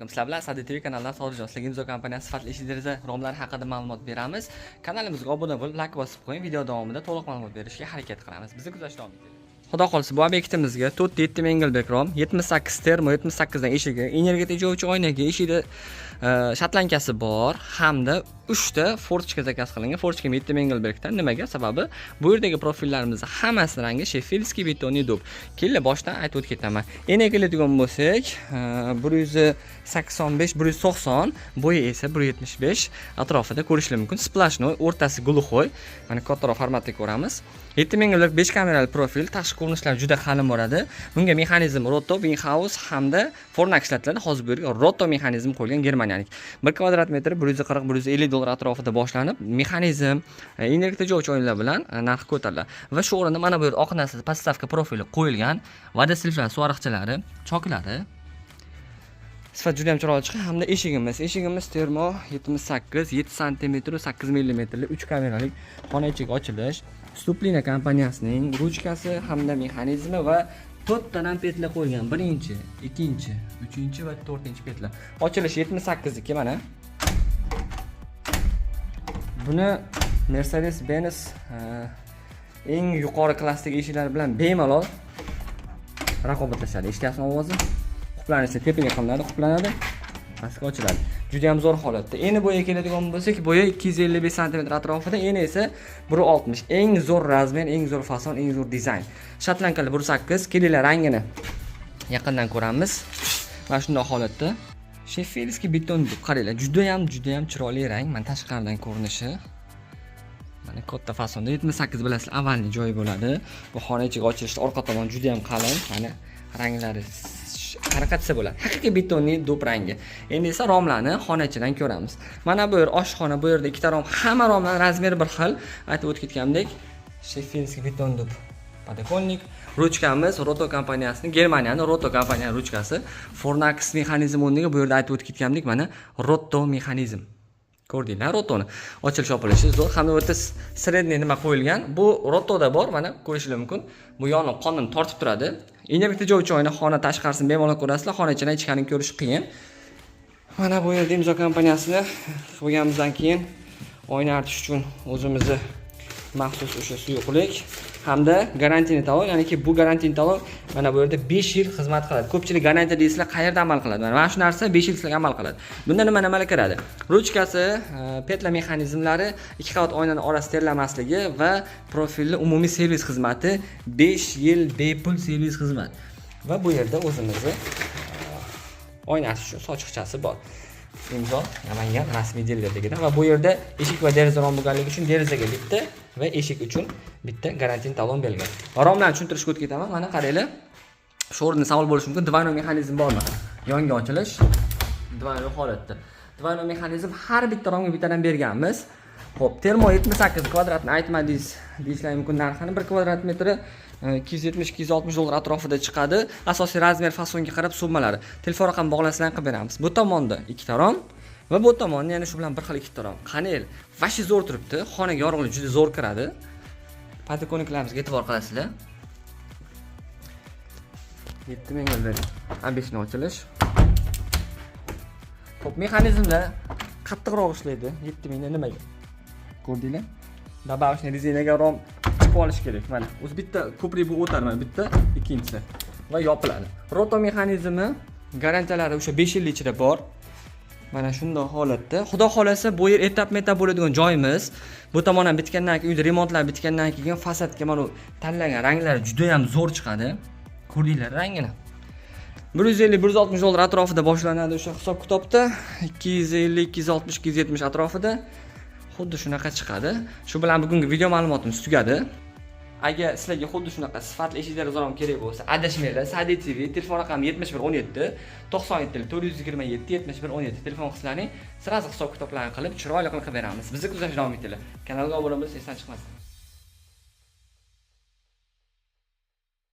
alaykum. Sizlar bilan Sadi TV kanalidan Sodiqjon. Sizlarga Imzo kompaniyasi sifatli ish deraza romlari haqida ma'lumot beramiz. Kanalimizga obuna bo'lib, like bosib qo'ying. Video davomida to'liq ma'lumot berishga harakat qilamiz. Bizni kuzatishda davom eting. Xudo xolisa bu obyektimizga 4 Engelbek rom, 78 termo, 78 dan eshigi, energiya tejovchi oynaga, eshikda shatlankasi bor hamda 3 ta forchka zakaz qilingan. Forchka 7 Engelbekdan. Nimaga? Sababi bu yerdagi profillarimiz hammasi rangi sheffielskiy betonli dub. Kelinglar boshdan aytib o'tib ketaman. Endi keladigan bo'lsak, 185, 190, bo'yi esa 175 atrofida ko'rishlar mumkin. Splashnoy, o'rtasi gluxoy. Mana kattaroq formatda ko'ramiz. 7 Engelbek 5 kamerali profil, tashqi ko'rinishlar juda qalin bo'ladi. Bunga mexanizm Roto, Winghouse hamda Fornax ishlatiladi. Hozir bu yerga Roto mexanizm qo'yilgan germaniyalik. 1 kvadrat metr 140-150 dollar atrofida boshlanib, mexanizm, energiya tejovchi oynalar bilan narxi ko'tariladi. Va shu o'rinda mana bu yer oqnasi podstavka profili qo'yilgan, vodoslivlar, suariqchalari, choklari. Sifat juda ham chiroyli chiqadi hamda eshigimiz termo 78, 7 cm, 8 mm 3 kameralik xona ichiga ochilish. Stuplina kompaniyasining ruchkasi hamda mexanizmi va 4 tadan petla qo'yilgan. 1-chi, 2-chi, 3-chi va 4-chi petla. Ochilish 78 ki mana. Buni Mercedes-Benz eng yuqori klassdagi eshiklar bilan bemalol raqobatlashadi. Eshityapsizmi ovozi? Quplanishda tepaga qilinadi, quplanadi, pastga ochiladi. Juda ham zo'r holatda. Eni bo'yi keladigan bo'lsak, bo'yi 255 cm atrofida, eni esa 160. Eng zo'r razmer, eng zo'r fason, eng zo'r dizayn. Shatlankali 1.8, kelinglar rangini yaqindan ko'ramiz. Mana shunday holatda. Sheffielskiy beton deb qaranglar, juda ham chiroyli rang. Mana tashqaridan ko'rinishi. Mana katta fasonda 78 bilasizlar, avvalgi joyi bo'ladi. Bu xona ichiga ochilishda orqa tomon juda ham qalin. Mana ranglari harakatsa bo'ladi. Haqiqiy betonli dub rangi. Endi esa romlarni xona ichidan ko'ramiz. Mana bu yer oshxona, bu yerda ikkita rom, hamma romlar razmeri bir xil. Aytib o'tib ketgandek, Sheffielskiy beton dub. Podokонник, ruchkamiz Roto kompaniyasining, Germaniyaning Roto kompaniyasining ruchkasi. Fornax mexanizm o'rniga bu yerda aytib o'tib ketgandek, mana Roto mexanizm. Ko'rdinglar, Rotoni ochilish yopilishi zo'r hamda o'ta sredniy nima qo'yilgan. Bu Rotoda bor, mana ko'rishingiz mumkin. Bu yonib qonun tortib turadi. Energiya tejovchi oyna, xona tashqarisini bemalol ko'rasizlar, xona ichidan ichkarini ko'rish qiyin. Mana bu yerda Imzo kompaniyasini qo'yganimizdan keyin oyna artish uchun o'zimizni maxsus o'sha suyuqlik hamda garantiyali talon, ya'niki bu garantiyali talon mana bu yerda 5 yil xizmat qiladi. Ko'pchilik garantiya deysizlar, qayerda amal qiladi? Mana shu narsa 5 yil sizlarga amal qiladi. Bunda nimalar kiradi? Ruchkasi, petla mexanizmlari, 2 qavat oynaning orasi terlamasligi va profilli umumiy servis xizmati, 5 yil bepul servis xizmat. Va bu yerda o'zimizni oyna artish uchun sochiqchasi bor. Imzo Namangan rasmiy dilerligidan va bu yerda eshik va deraza rom bo'lganligi uchun derazaga bitta va eshik uchun bitta garantiyali talon berilgan. Romlarni tushuntirishga o'tib ketaman. Mana qaranglar. Shu o'rinda savol bo'lishi mumkin. Divanoy mexanizm bormi? Yonga ochilish. Divanoy holatda. Divanoy mexanizm har bitta romga bittadan berganmiz. Xo'p, termo 78 kvadratni aytmadingiz deyishlar mumkin narxini. 1 kvadrat metri 270-260 dollar atrofida chiqadi. Asosiy razmer fasonga qarab summalari. Telefon raqam bog'lanishlarni qilib beramiz. Bu tomonda ikkita rom va bu tomonda yana shu bilan bir xil ikkita rom. Qanel, vashi zo'r turibdi. Xonaga yorug'lik juda zo'r kiradi. Podokонниklarimizga e'tibor qilasizlar. 7 Engelbek ambishni ochilish. Xo'p, mexanizmlar qattiqroq ishlaydi. 7000 dan nimaga? Ko'rdinglar? Dabavishni rezinaga rom chiqib olish kerak. Mana o'zi bitta ko'prik bu o'tar, mana bitta, ikkinchisi va yopiladi. Roto mexanizmi garantiyalari o'sha 5 yil ichida bor. Mana shunday holatda. Xudo xolasa bu yer etap-metap bo'ladigan joyimiz. Bu tomondan bitgandan keyin, uyda remontlar bitgandan keyin fasadga mana tanlangan ranglar juda ham zo'r chiqadi. Ko'rdinglar rangini. 150-160 dollar atrofida boshlanadi o'sha hisob-kitobda. 250, 260, 270 atrofida xuddi shunaqa chiqadi. Shu bilan bugungi video ma'lumotimiz tugadi. Agar sizlarga xuddi shunaqa sifatli eshik deraza rom kerak bo'lsa, adashmanglar. Sadi TV telefon raqami 7117 97 427 7117 telefon qilsalaring, sirazi hisob-kitoblarni qilib, chiroyli qilib beramiz. Bizni kuzatishda davom etinglar. Kanalga obuna bo'lsangiz esdan chiqmasin.